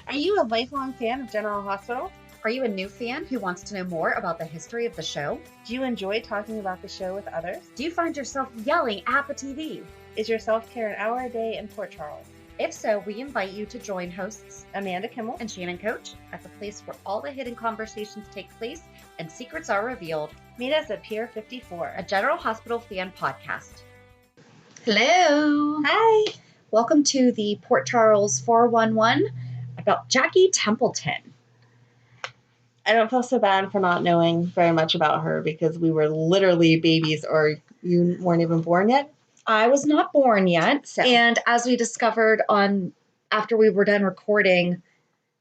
Are you a lifelong fan of General Hospital? Are you a new fan who wants to know more about the history of the show? Do you enjoy talking about the show with others? Do you find yourself yelling at the TV? Is your self-care an hour a day in Port Charles? If so, we invite you to join hosts Amanda Kimmel and Shannon Coach at the place where all the hidden conversations take place and secrets are revealed. Meet us at Pier 54, a General Hospital fan podcast. Hello. Hi. Welcome to the Port Charles 411 about Jackie Templeton. I don't feel so bad for not knowing very much about her because we were literally babies, or you weren't even born yet. I was not born yet. So. And as we discovered after we were done recording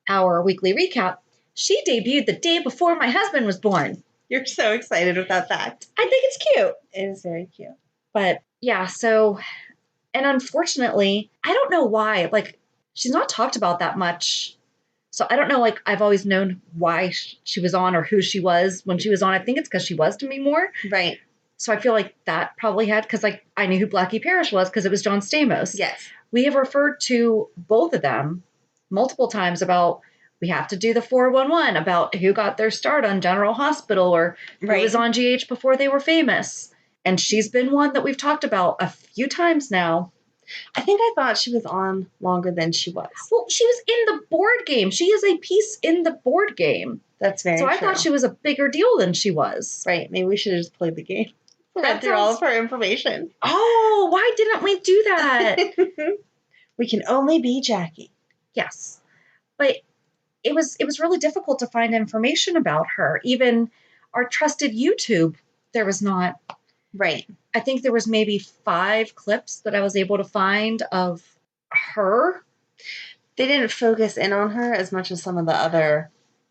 our weekly recap, she debuted the day before my husband was born. You're so excited with that fact. I think it's cute. It is very cute. But yeah, and unfortunately, I don't know why, she's not talked about that much. So I don't know, I've always known why she was on or who she was when she was on. I think it's because she was to me more. Right. So I feel like that probably had, because I knew who Blackie Parrish was because it was John Stamos. Yes. We have referred to both of them multiple times about we have to do the 411 about who got their start on General Hospital or who was on GH before they were famous. And she's been one that we've talked about a few times now. I think I thought she was on longer than she was. Well, she was in the board game. She is a piece in the board game. That's very true. So I thought she was a bigger deal than she was. Right. Maybe we should have just played the game. Read through all of her information. Oh, why didn't we do that? We can only be Jackie. Yes. But it was really difficult to find information about her. Even our trusted YouTube, there was not. Right. I think there was maybe 5 clips that I was able to find of her. They didn't focus in on her as much as some of the other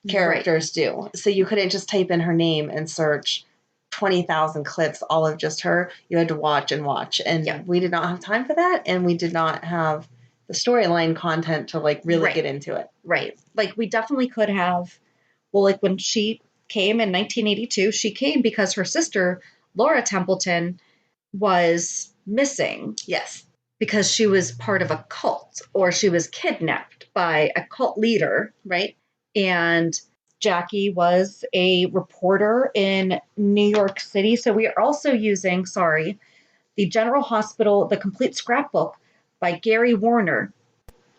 characters do. So you couldn't just type in her name and search 20,000 clips, all of just her. You had to watch and watch. And we did not have time for that. And we did not have the storyline content to really get into it. Right. We definitely could have. Well, when she came in 1982, she came because her sister, Laura Templeton, was missing. Yes. Because she was part of a cult, or she was kidnapped by a cult leader. Right. And Jackie was a reporter in New York City. So we are also using, the General Hospital, The Complete Scrapbook by Gary Warner.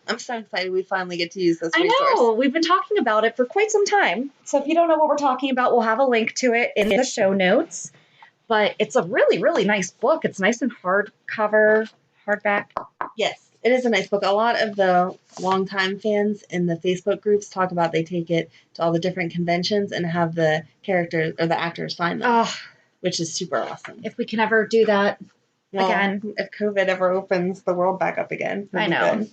I'm so excited we finally get to use this resource. I know. We've been talking about it for quite some time. So if you don't know what we're talking about, we'll have a link to it in the show notes. But it's a really, really nice book. It's nice and hardback. Yes, it is a nice book. A lot of the longtime fans in the Facebook groups talk about they take it to all the different conventions and have the characters or the actors sign them, which is super awesome. If we can ever do that again. If COVID ever opens the world back up again. I know. Good.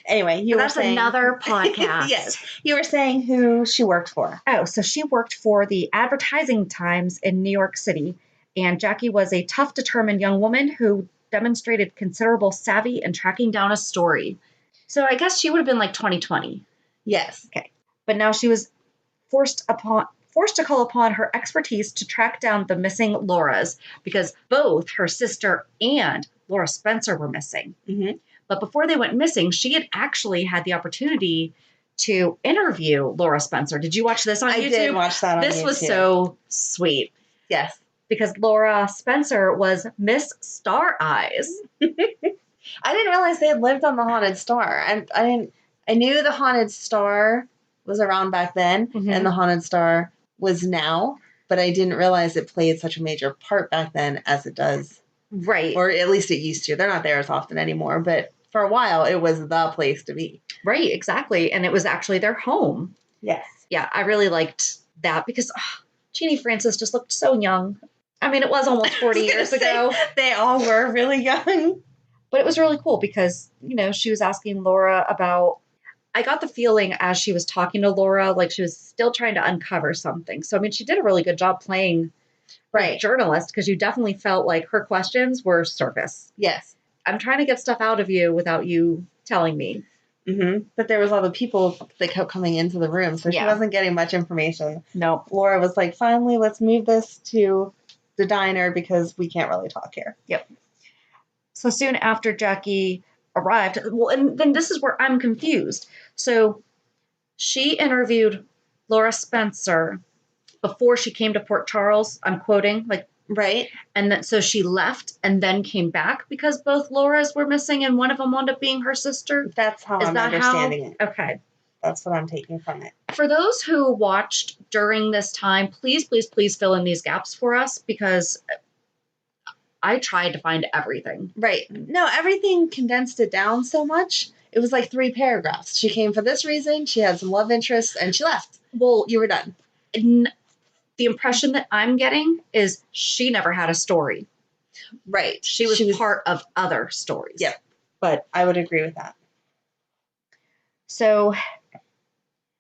Anyway, that's another podcast. Yes. You were saying who she worked for. Oh, so she worked for the Advertising Times in New York City. And Jackie was a tough, determined young woman who demonstrated considerable savvy in tracking down a story. So I guess she would have been 2020. Yes. Okay. But now she was forced to call upon her expertise to track down the missing Lauras, because both her sister and Laura Spencer were missing. Mm-hmm. But before they went missing, she had actually had the opportunity to interview Laura Spencer. Did you watch this on YouTube? I did watch that on YouTube. This was so sweet. Yes. Because Laura Spencer was Miss Star Eyes. I didn't realize they had lived on the Haunted Star. I knew the Haunted Star was around back then, and the Haunted Star was now, but I didn't realize it played such a major part back then as it does. Right. Or at least it used to. They're not there as often anymore, but for a while it was the place to be. Right, exactly. And it was actually their home. Yes. Yeah, I really liked that because Jeannie Francis just looked so young. I mean, it was almost 40 years ago. They all were really young. But it was really cool because, she was asking Laura about, I got the feeling as she was talking to Laura, she was still trying to uncover something. So, I mean, she did a really good job playing journalist, because you definitely felt like her questions were surface. Yes. I'm trying to get stuff out of you without you telling me. Mm-hmm. But there was all the people that kept coming into the room, so she wasn't getting much information. No. Laura was like, finally, let's move this to the diner because we can't really talk here. Yep. So soon after Jackie arrived, well, and then this is where I'm confused. So She interviewed Laura Spencer before she came to Port Charles. I'm quoting, like, Right. and that so she left and then came back because both Lauras were missing and one of them wound up being her sister. That's how Is I'm that understanding it. Okay. That's what I'm taking from it. For those who watched during this time, please, please, please fill in these gaps for us because I tried to find everything. Right. No, everything condensed it down so much. It was like 3 paragraphs. She came for this reason, she had some love interests, and she left. Well, You were done. The impression that I'm getting is she never had a story. Right. She was part of other stories. Yep. But I would agree with that. So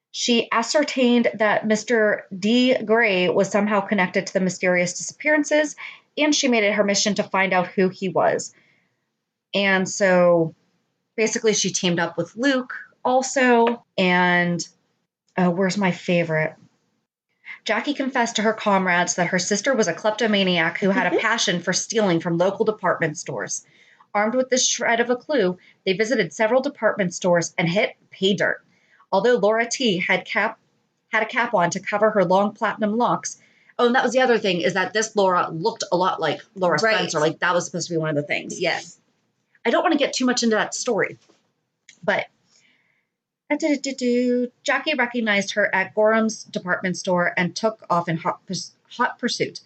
she ascertained that Mr. D. Gray was somehow connected to the mysterious disappearances, and she made it her mission to find out who he was. And so basically she teamed up with Luke also, and where's my favorite? Jackie confessed to her comrades that her sister was a kleptomaniac who had a passion for stealing from local department stores. Armed with this shred of a clue, they visited several department stores and hit pay dirt. Although Laura T. had a cap on to cover her long platinum locks. Oh, and that was the other thing, is that this Laura looked a lot like Laura Spencer. Like, that was supposed to be one of the things. Yes. I don't want to get too much into that story, but Jackie recognized her at Gorham's department store and took off in hot pursuit.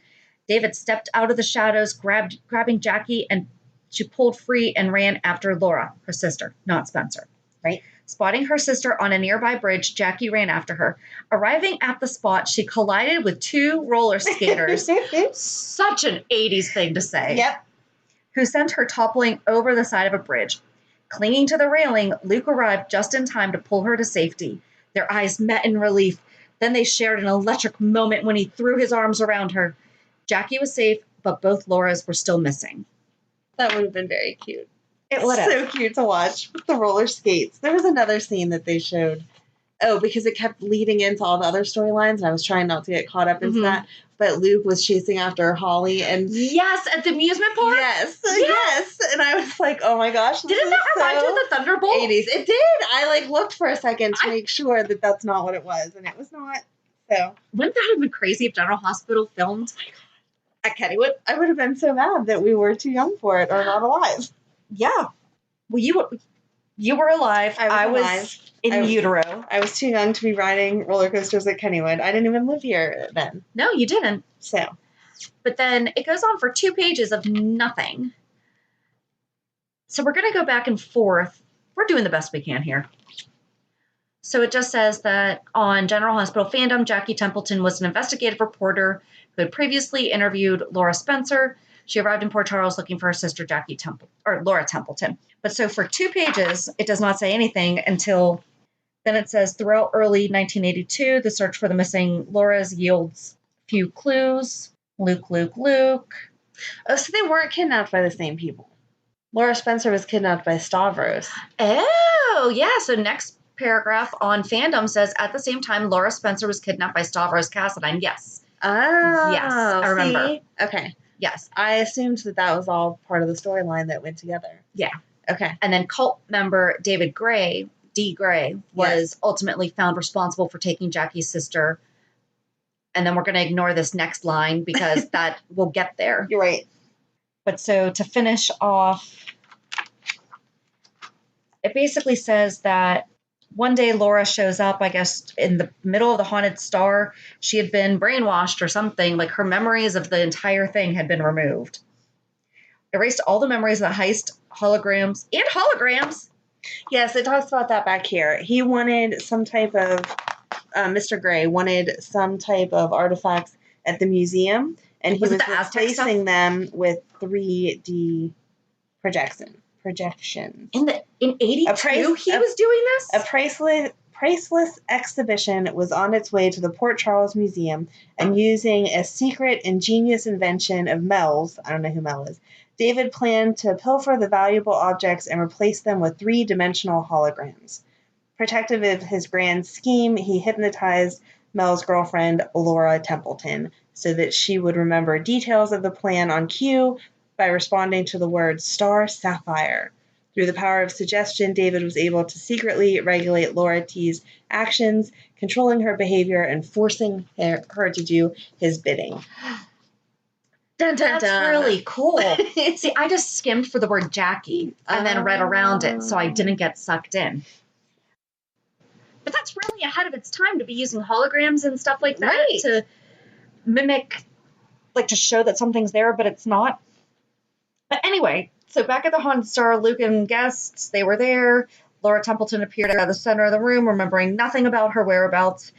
David stepped out of the shadows, grabbing Jackie, and she pulled free and ran after Laura, her sister, not Spencer. Right. Spotting her sister on a nearby bridge, Jackie ran after her. Arriving at the spot, she collided with 2 roller skaters. Such an 80s thing to say. Yep. Who sent her toppling over the side of a bridge. Clinging to the railing, Luke arrived just in time to pull her to safety. Their eyes met in relief. Then they shared an electric moment when he threw his arms around her. Jackie was safe, but both Lauras were still missing. That would have been very cute. It would have. So cute to watch with the roller skates. There was another scene that they showed. Oh, because it kept leading into all the other storylines, and I was trying not to get caught up into that. But Luke was chasing after Holly, and yes, at the amusement park. Yes, and I was like, "Oh my gosh!" Didn't that remind you of the Thunderbolt? 80s. It did. I looked for a second to make sure that that's not what it was, and it was not. So wouldn't that have been crazy if General Hospital filmed at Kennywood? I would have been so mad that we were too young for it or not alive. Yeah. Well, you were alive. I was alive. In utero. I was too young to be riding roller coasters at Kennywood. I didn't even live here then. No, you didn't. So. But then it goes on for 2 pages of nothing. So we're going to go back and forth. We're doing the best we can here. So it just says that on General Hospital fandom, Jackie Templeton was an investigative reporter who had previously interviewed Laura Spencer. She arrived in Port Charles looking for her sister, Laura Templeton. But so for 2 pages, it does not say anything until then it says, throughout early 1982, the search for the missing Lauras yields few clues. Luke. Oh, so they weren't kidnapped by the same people. Laura Spencer was kidnapped by Stavros. Oh, yeah. So next paragraph on fandom says, at the same time, Laura Spencer was kidnapped by Stavros Cassadine. Yes. Oh. Yes, I remember. See? Okay. Yes. I assumed that was all part of the storyline that went together. Yeah. Okay. And then cult member David Gray, D. Gray, was ultimately found responsible for taking Jackie's sister. And then we're going to ignore this next line because that will get there. You're right. But so to finish off, it basically says that one day Laura shows up, I guess, in the middle of the Haunted Star. She had been brainwashed or something. Like her memories of the entire thing had been removed. Erased all the memories of the heist, holograms. Yes, it talks about that back here. He wanted some type of, Mr. Gray wanted some type of artifacts at the museum, and he was replacing them with 3D projections. In 82, he was doing this? A priceless exhibition was on its way to the Port Charles Museum, and using a secret, ingenious invention of Mel's, I don't know who Mel is, David planned to pilfer the valuable objects and replace them with 3-dimensional holograms. Protective of his grand scheme, he hypnotized Mel's girlfriend, Laura Templeton, so that she would remember details of the plan on cue by responding to the word star sapphire. Through the power of suggestion, David was able to secretly regulate Laura T's actions, controlling her behavior and forcing her to do his bidding. Dun, dun, That's really cool. See, I just skimmed for the word Jackie and then read around it, so I didn't get sucked in. But that's really ahead of its time to be using holograms and stuff like that to mimic, like to show that something's there, but it's not. But anyway, so back at the Haunted Star, Luke and guests, they were there. Laura Templeton appeared out of the center of the room, remembering nothing about her whereabouts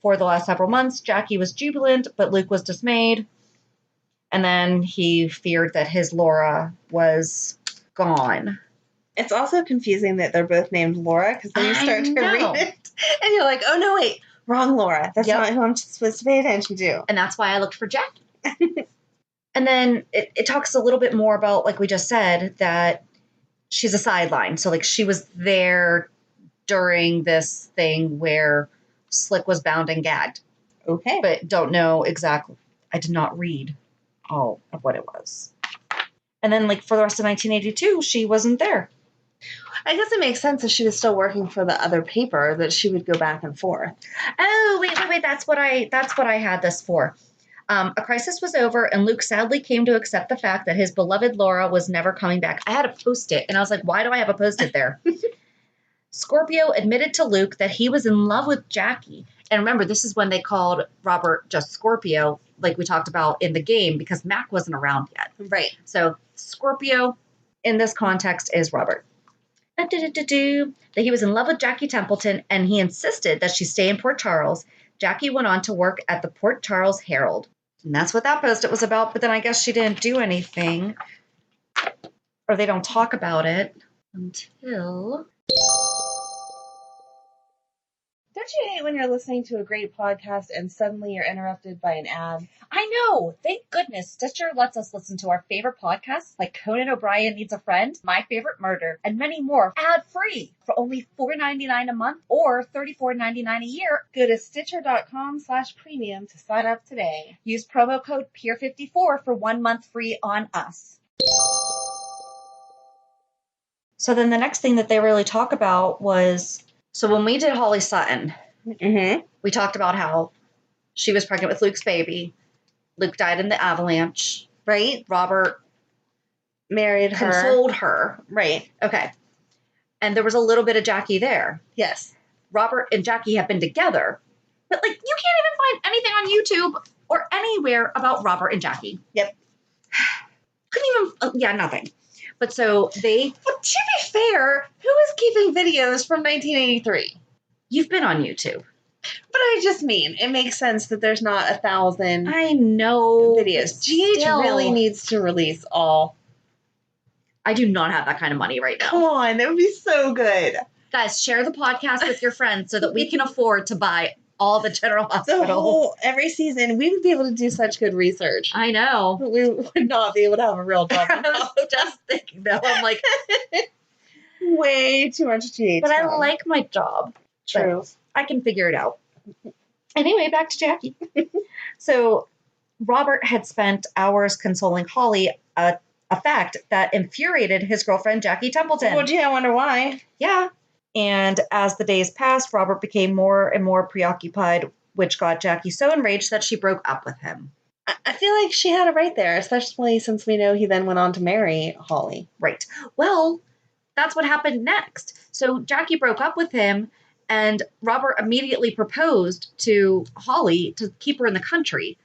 for the last several months. Jackie was jubilant, but Luke was dismayed. And then he feared that his Laura was gone. It's also confusing that they're both named Laura, because then you start to read it, and you're like, oh, no, wait, wrong Laura. That's not who I'm supposed to pay attention to. And that's why I looked for Jackie. And then it talks a little bit more about, like we just said, that she's a sideline. So, like, she was there during this thing where Slick was bound and gagged. Okay. But don't know exactly. I did not read all of what it was. And then, like, for the rest of 1982, she wasn't there. I guess it makes sense if she was still working for the other paper that she would go back and forth. Oh, wait. That's what I had this for. A crisis was over, and Luke sadly came to accept the fact that his beloved Laura was never coming back. I had a Post-it, and I was like, why do I have a Post-it there? Scorpio admitted to Luke that he was in love with Jackie. And remember, this is when they called Robert just Scorpio, like we talked about in the game, because Mac wasn't around yet. Right. So Scorpio, in this context, is Robert. That he was in love with Jackie Templeton, and he insisted that she stay in Port Charles. Jackie went on to work at the Port Charles Herald. And that's what that Post-it was about, but then I guess she didn't do anything. Or they don't talk about it until... Don't you hate when you're listening to a great podcast and suddenly you're interrupted by an ad? I know! Thank goodness Stitcher lets us listen to our favorite podcasts like Conan O'Brien Needs a Friend, My Favorite Murder, and many more ad-free for only $4.99 a month or $34.99 a year. Go to Stitcher.com/premium to sign up today. Use promo code PEER54 for 1 month free on us. So then the next thing that they really talk about was... So when we did Holly Sutton, we talked about how she was pregnant with Luke's baby. Luke died in the avalanche. Right. Robert married her. Consoled her. Right. Okay. And there was a little bit of Jackie there. Yes. Robert and Jackie have been together. But, like, you can't even find anything on YouTube or anywhere about Robert and Jackie. Yep. Couldn't even, nothing. But so they... But to be fair, who is keeping videos from 1983? You've been on YouTube. But I just mean, it makes sense that there's not 1,000 I know videos. GH really needs to release all. I do not have that kind of money right now. Come on, that would be so good. Guys, share the podcast with your friends so that we can afford to buy all the General Hospital. Every season, we would be able to do such good research. I know. We would not be able to have a real job. I was just thinking that. I'm like... way too much GH. But I like my job. True. I can figure it out. Anyway, back to Jackie. So Robert had spent hours consoling Holly, a fact that infuriated his girlfriend, Jackie Templeton. Well, gee, I wonder why. Yeah. And as the days passed, Robert became more and more preoccupied, which got Jackie so enraged that she broke up with him. I feel like she had it right there, especially since we know he then went on to marry Holly. Right. Well, that's what happened next. So Jackie broke up with him, and Robert immediately proposed to Holly to keep her in the country.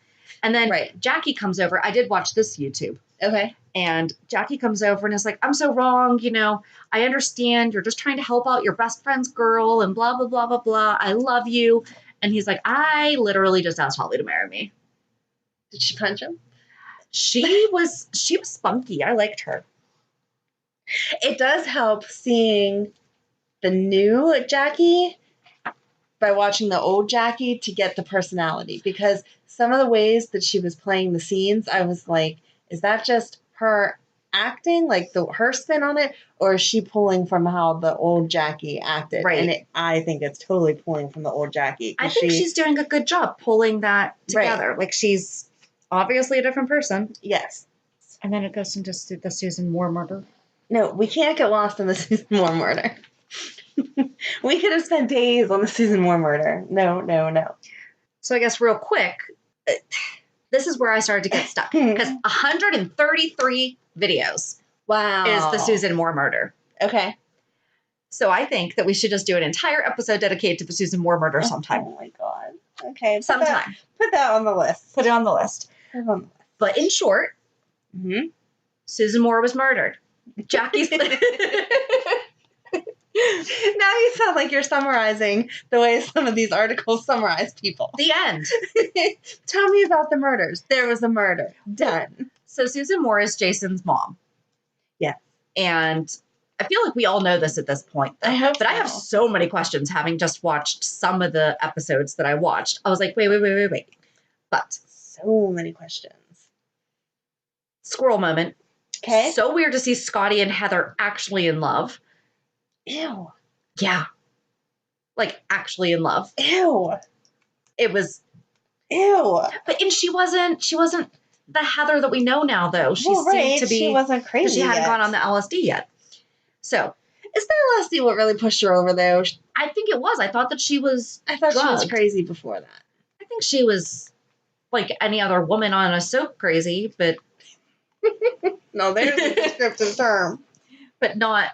And then Jackie comes over. I did watch this YouTube. Okay. And Jackie comes over and is like, I'm so wrong. You know, I understand you're just trying to help out your best friend's girl and blah, blah, blah, blah, blah. I love you. And he's like, I literally just asked Holly to marry me. Did she punch him? She was spunky. I liked her. It does help seeing the new Jackie by watching the old Jackie to get the personality, because some of the ways that she was playing the scenes, I was like, is that just her acting, like her spin on it, or is she pulling from how the old Jackie acted? Right. And I think it's totally pulling from the old Jackie. I think she's doing a good job pulling that together. Right. Like, she's obviously a different person. Yes. And then it goes into the Susan Moore murder. No, we can't get lost in the Susan Moore murder. We could have spent days on the Susan Moore murder. No, no, no. So I guess real quick, this is where I started to get stuck. Because 133 videos Wow. is the Susan Moore murder. Okay. So I think that we should just do an entire episode dedicated to the Susan Moore murder sometime. Oh my God. Okay. Sometime. Put that on the list. Put it on the list. Put it on the list. But in short, Susan Moore was murdered. Jackie's... Now you sound like you're summarizing the way some of these articles summarize people. The end. Tell me about the murders. There was a murder. Done. So Susan Moore is Jason's mom. Yeah. And I feel like we all know this at this point. I hope But I have so many questions having just watched some of the episodes that I watched. I was like, wait. But so many questions. Squirrel moment. Okay. So weird to see Scotty and Heather actually in love. Ew. Yeah. Like actually in love. Ew. It was. Ew. But and she wasn't the Heather that we know now though. She well, seemed to be. She wasn't crazy. She hadn't gone on the LSD yet. So. Is that LSD what really pushed her over though? I think it was. I thought that she was. I thought drugged. she was crazy before that. I think she was like any other woman on a soap crazy, but. No, there's a descriptive term. But not.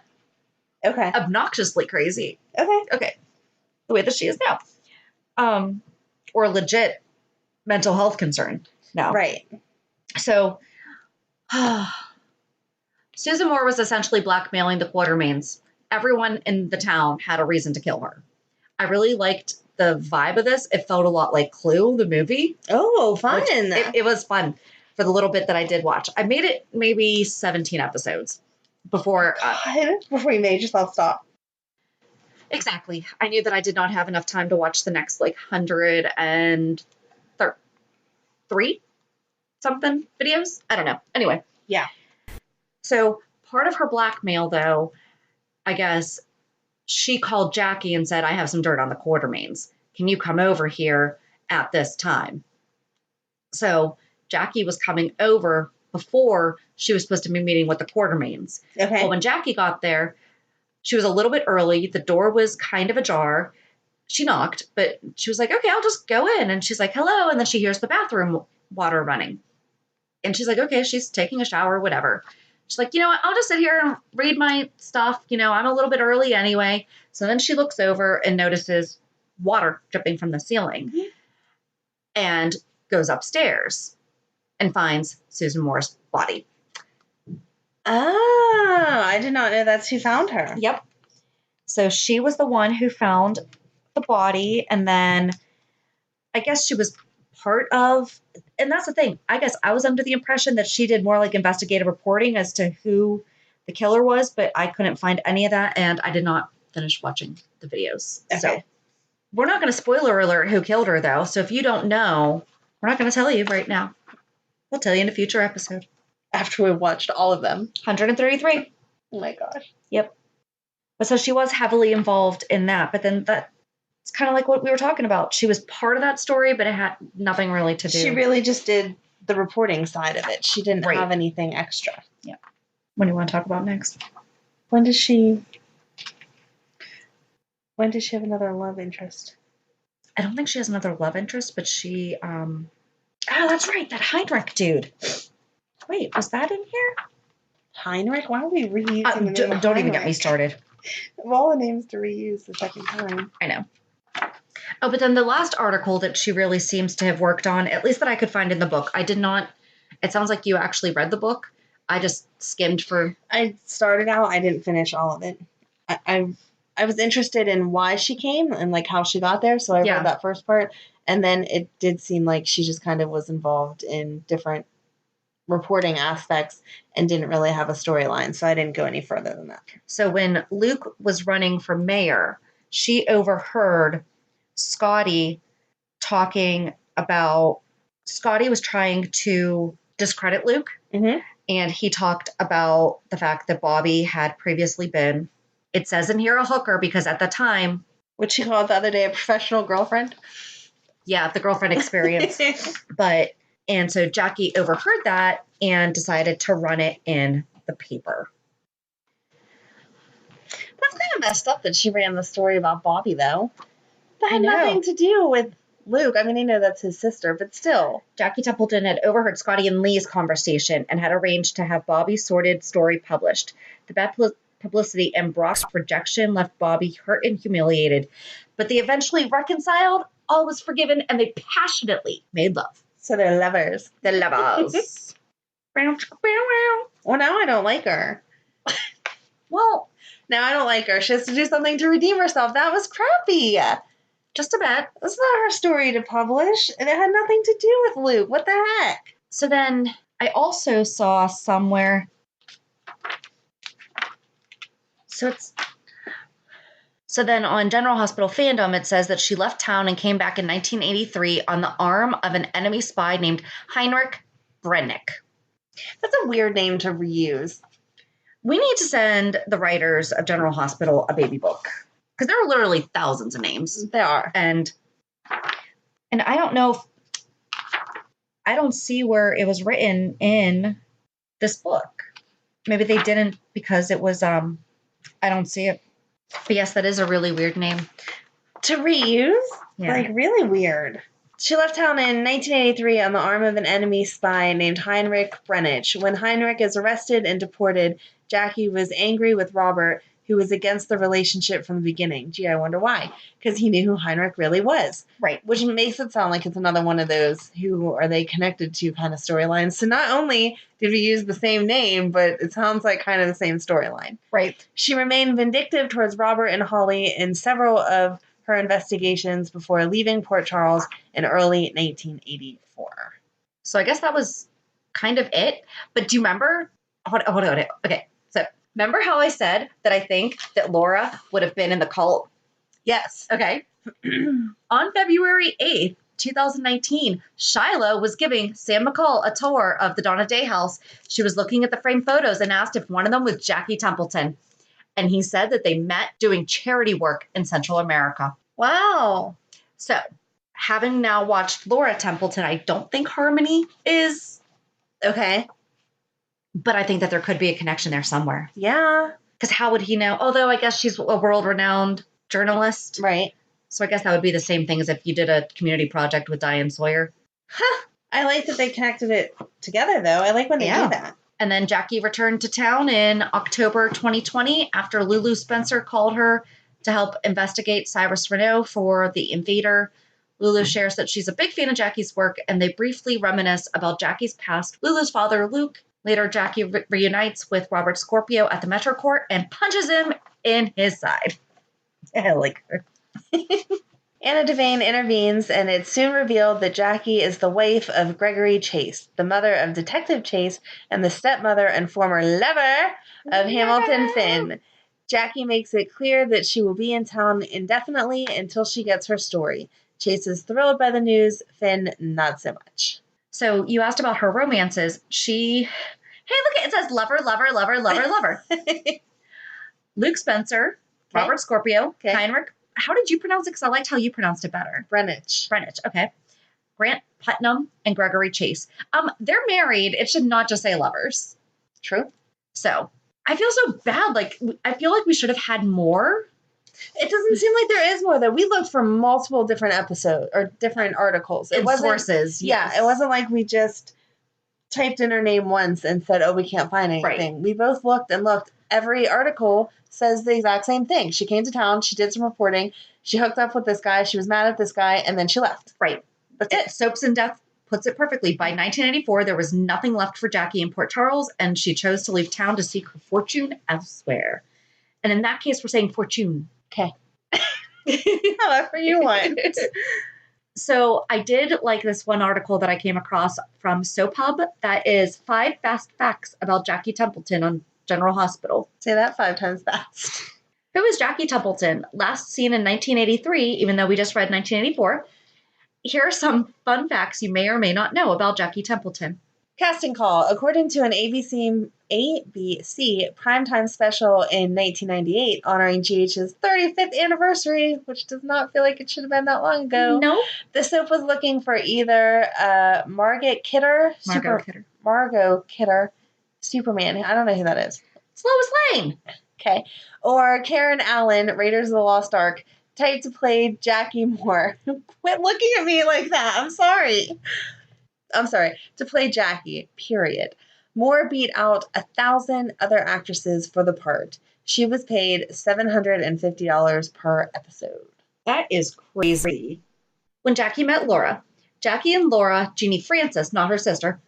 Okay. Obnoxiously crazy. Okay. The way that she is now. Or legit mental health concern now. Right. So, Susan Moore was essentially blackmailing the Quartermains. Everyone in the town had a reason to kill her. I really liked the vibe of this. It felt a lot like Clue, the movie. Oh, fun. It was fun for the little bit that I did watch. I made it maybe 17 episodes before. Before you made yourself stop. Exactly. I knew that I did not have enough time to watch the next 103 something videos. I don't know. Anyway. Yeah. So part of her blackmail, though, I guess she called Jackie and said, I have some dirt on the Quartermains. Can you come over here at this time? So Jackie was coming over before she was supposed to be meeting with the Quartermains. Okay. Well, when Jackie got there, she was a little bit early. The door was kind of ajar. She knocked, but she was like, okay, I'll just go in. And she's like, hello. And then she hears the bathroom water running. And she's like, okay, she's taking a shower, whatever. She's like, you know what? I'll just sit here and read my stuff. You know, I'm a little bit early anyway. So then she looks over and notices water dripping from the ceiling and goes upstairs and finds Susan Moore's body. Oh, I did not know that's who found her. Yep. So she was the one who found the body, and then I guess she was part of, and that's the thing, I guess I was under the impression that she did more like investigative reporting as to who the killer was, but I couldn't find any of that, and I did not finish watching the videos. Okay. So we're not going to spoiler alert who killed her, though, so if you don't know, we're not going to tell you right now. We'll tell you in a future episode. After we've watched all of them. 133. Oh my gosh. Yep. But so she was heavily involved in that, but then it's kind of like what we were talking about. She was part of that story, but it had nothing really to do. She really just did the reporting side of it. She didn't have anything extra. Yeah. What do you want to talk about next? When does she have another love interest? I don't think she has another love interest, but she, oh, that's right. That Heinrich dude. Wait, was that in here? Heinrich? Why are we reusing the name don't even get me started. Of all the names to reuse the second time. I know. Oh, but then the last article that she really seems to have worked on, at least that I could find in the book, I did not, it sounds like you actually read the book. I just skimmed for. I started out, I didn't finish all of it. I was interested in why she came and like how she got there, so I read that first part. And then it did seem like she just kind of was involved in different reporting aspects and didn't really have a storyline, so I didn't go any further than that. So when Luke was running for mayor, she overheard Scotty talking about, Scotty was trying to discredit Luke, and he talked about the fact that Bobby had previously been, it says in here, a hooker, because at the time, what she called the other day, a professional girlfriend. Yeah, the girlfriend experience. And so Jackie overheard that and decided to run it in the paper. That's kind of messed up that she ran the story about Bobby, though. That had I know. nothing to do with Luke. I mean, I know that's his sister, but still. Jackie Templeton had overheard Scotty and Lee's conversation and had arranged to have Bobby's sordid story published. The bad publicity and Brock's rejection left Bobby hurt and humiliated, but they eventually reconciled, all was forgiven, and they passionately made love. So they're lovers. They're lovers. Well, now I don't like her. Well, Now I don't like her. She has to do something to redeem herself. That was crappy. just a bit. That's not her story to publish, and it had nothing to do with Luke. What the heck? So then I also saw somewhere. So then on General Hospital Fandom, it says that she left town and came back in 1983 on the arm of an enemy spy named Heinrich Brennick. That's a weird name to reuse. We need to send the writers of General Hospital a baby book. Because there are literally thousands of names. There are. And I don't know if, I don't see where it was written in this book. Maybe they didn't because it was, I don't see it. But yes, that is a really weird name. To reuse? Yeah. Like, really weird. She left town in 1983 on the arm of an enemy spy named Heinrich Brennick. When Heinrich is arrested and deported, Jackie was angry with Robert, who was against the relationship from the beginning. Gee, I wonder why. Because he knew who Heinrich really was. Right. Which makes it sound like it's another one of those who are they connected to kind of storylines. So not only did we use the same name, but it sounds like kind of the same storyline. Right. She remained vindictive towards Robert and Holly in several of her investigations before leaving Port Charles in early 1984. So I guess that was kind of it. But do you remember? Hold on. Okay. So remember how I said that I think that Laura would have been in the cult? Yes. Okay. On February 8th, 2019, Shiloh was giving Sam McCall a tour of the Donna Day house. She was looking at the framed photos and asked if one of them was Jackie Templeton. And he said that they met doing charity work in Central America. Wow. So, having now watched Laura Templeton, I don't think Harmony is, Okay. but I think that there could be a connection there somewhere. Yeah. Because how would he know? Although I guess she's a world-renowned journalist. Right. So I guess that would be the same thing as if you did a community project with Diane Sawyer. Huh. I like that they connected it together, though. I like when they do that. And then Jackie returned to town in October 2020 after Lulu Spencer called her to help investigate Cyrus Renault for The Invader. Lulu shares that she's a big fan of Jackie's work, and they briefly reminisce about Jackie's past. Lulu's father, Luke. Later, Jackie reunites with Robert Scorpio at the Metro Court and punches him in his side. I like her. Anna Devane intervenes, and it's soon revealed that Jackie is the wife of Gregory Chase, the mother of Detective Chase, and the stepmother and former lover of Hamilton Finn. Jackie makes it clear that she will be in town indefinitely until she gets her story. Chase is thrilled by the news, Finn not so much. So you asked about her romances. Hey, look, it says lover, lover, lover, lover, lover. Luke Spencer, Okay. Robert Scorpio, Okay. Heinrich. How did you pronounce it? Because I liked how you pronounced it better. Brennick. Okay. Grant Putnam and Gregory Chase. They're married. It should not just say lovers. True. So I feel so bad. Like, I feel like we should have had more. It doesn't seem like there is more, though. We looked for multiple different episodes or different articles. It And wasn't sources. Yeah, yes. it wasn't like we just typed in her name once and said, oh, we can't find anything. Right. We both looked and looked. Every article says the exact same thing. She came to town. She did some reporting. She hooked up with this guy. She was mad at this guy, and then she left. Right. That's it. Soaps and Death puts it perfectly. By 1984, there was nothing left for Jackie in Port Charles, and she chose to leave town to seek her fortune elsewhere. And in that case, we're saying fortune. Okay. However you want. So I did like this one article that I came across from Soap Hub that is 5 fast facts about Jackie Templeton on General Hospital. Say that 5 times fast. Who is Jackie Templeton? Last seen in 1983, even though we just read 1984. Here are some fun facts you may or may not know about Jackie Templeton. Casting call. According to an ABC primetime special in 1998 honoring GH's 35th anniversary, which does not feel like it should have been that long ago. No. The soap was looking for either Margot Kidder, Superman. I don't know who that is. It's Lois Lane. Okay. Or Karen Allen, Raiders of the Lost Ark, typed to play Jackie Moore. Quit looking at me like that. I'm sorry. To play Jackie, period. Moore beat out 1,000 other actresses for the part. She was paid $750 per episode. That is crazy. When Jackie met Laura, Jackie and Laura, Jeannie Francis, not her sister,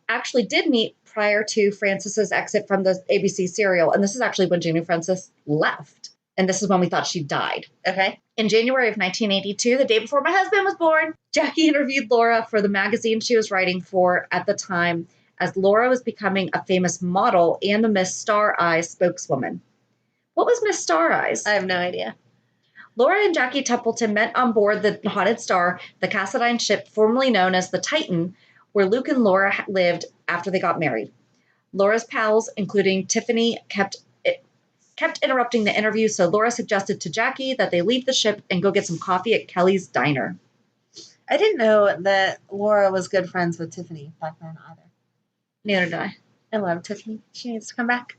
actually did meet prior to Francis's exit from the ABC serial. And this is actually when Jeannie Francis left. And this is when we thought she died. Okay. In January of 1982, the day before my husband was born, Jackie interviewed Laura for the magazine she was writing for at the time, as Laura was becoming a famous model and the Miss Star Eyes spokeswoman. What was Miss Star Eyes? I have no idea. Laura and Jackie Templeton met on board the Haunted Star, the Cassadine ship formerly known as the Titan, where Luke and Laura lived after they got married. Laura's pals, including Tiffany, kept interrupting the interview, so Laura suggested to Jackie that they leave the ship and go get some coffee at Kelly's Diner. I didn't know that Laura was good friends with Tiffany back then either. Neither did I. I love Tiffany. She needs to come back.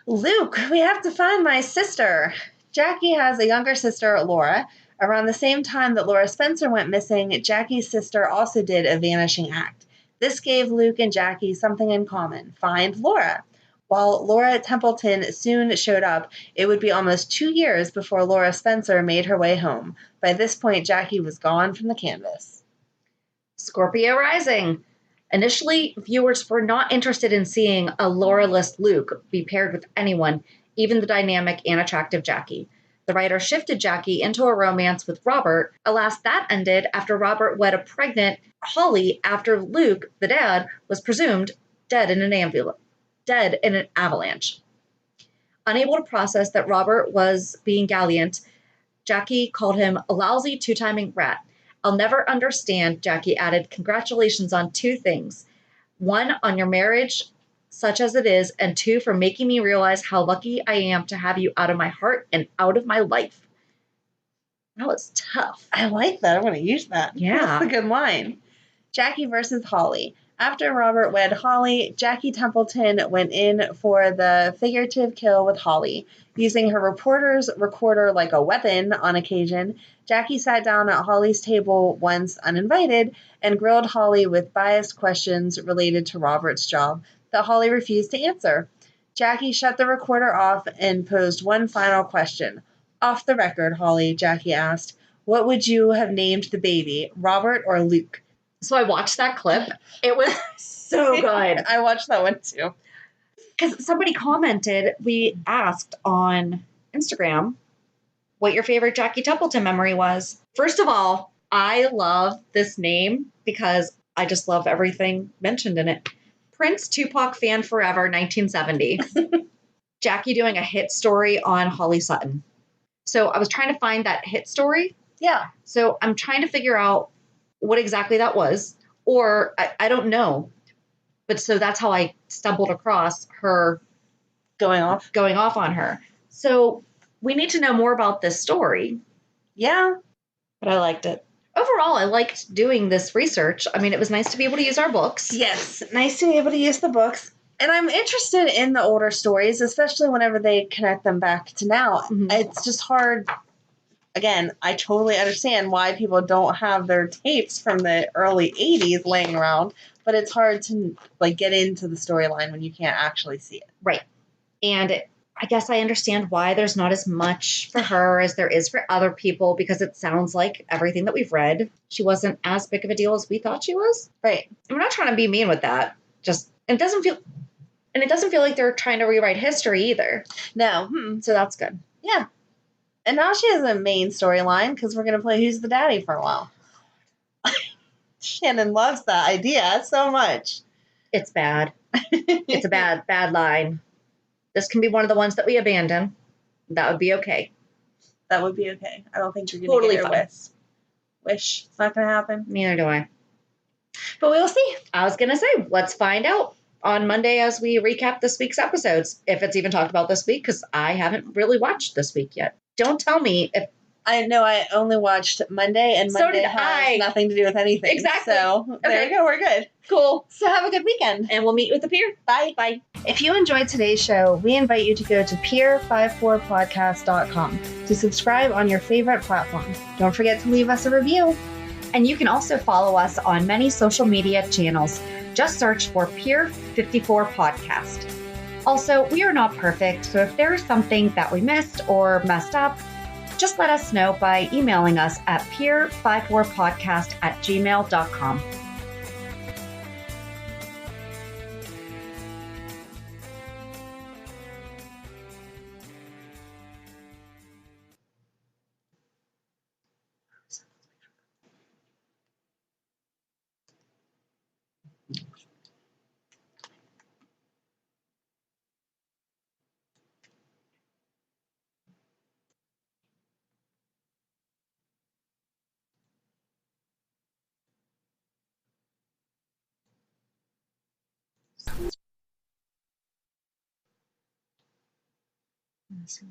Luke, we have to find my sister. Jackie has a younger sister, Laura. Around the same time that Laura Spencer went missing, Jackie's sister also did a vanishing act. This gave Luke and Jackie something in common: find Laura. While Laura Templeton soon showed up, it would be almost 2 years before Laura Spencer made her way home. By this point, Jackie was gone from the canvas. Scorpio rising. Initially, viewers were not interested in seeing a Laura-less Luke be paired with anyone, even the dynamic and attractive Jackie. The writer shifted Jackie into a romance with Robert. Alas, that ended after Robert wed a pregnant Holly after Luke, the dad, was presumed dead in an avalanche. Unable to process that Robert was being gallant, Jackie called him a lousy two-timing rat. I'll never understand, Jackie added. Congratulations on 2 things. 1, on your marriage, such as it is, and 2, for making me realize how lucky I am to have you out of my heart and out of my life. That was tough. I like that. I'm going to use that. Yeah. That's a good line. Jackie versus Holly. After Robert wed Holly, Jackie Templeton went in for the figurative kill with Holly. Using her reporter's recorder like a weapon on occasion, Jackie sat down at Holly's table once uninvited and grilled Holly with biased questions related to Robert's job that Holly refused to answer. Jackie shut the recorder off and posed one final question. Off the record, Holly, Jackie asked, what would you have named the baby, Robert or Luke? So I watched that clip. It was so good. I watched that one too. Because somebody commented, we asked on Instagram what your favorite Jackie Templeton memory was. First of all, I love this name because I just love everything mentioned in it. Prince Tupac fan forever, 1970. Jackie doing a hit story on Holly Sutton. So I was trying to find that hit story. Yeah. So I'm trying to figure out what exactly that was, or I don't know. But so that's how I stumbled across her going off on her. So we need to know more about this story. Yeah. But I liked it. Overall, I liked doing this research. I mean, it was nice to be able to use our books. Yes, nice to be able to use the books. And I'm interested in the older stories, especially whenever they connect them back to now. Mm-hmm. It's just hard. Again, I totally understand why people don't have their tapes from the early 80s laying around, but it's hard to get into the storyline when you can't actually see it. Right. And I guess I understand why there's not as much for her as there is for other people, because it sounds like everything that we've read, she wasn't as big of a deal as we thought she was. Right. And we're not trying to be mean with that. It doesn't feel like they're trying to rewrite history either. No. So that's good. Yeah. And now she has a main storyline because we're going to play Who's the Daddy for a while. Shannon loves that idea so much. It's bad. It's a bad line. This can be one of the ones that we abandon. That would be okay. That would be okay. I don't think you're going to get your wish. It's not going to happen. Neither do I. But we'll see. I was going to say, let's find out on Monday as we recap this week's episodes, if it's even talked about this week, because I haven't really watched this week yet. Don't tell me if I know I only watched Monday, and So Monday did I. has nothing to do with anything. Exactly. So there Okay. we go. We're good. Cool. So have a good weekend. And we'll meet with the peer. Bye. Bye. If you enjoyed today's show, we invite you to go to peer54podcast.com to subscribe on your favorite platform. Don't forget to leave us a review. And you can also follow us on many social media channels. Just search for Peer54 Podcast. Also, we are not perfect, so if there is something that we missed or messed up, just let us know by emailing us at peer54podcast@gmail.com. Let's see.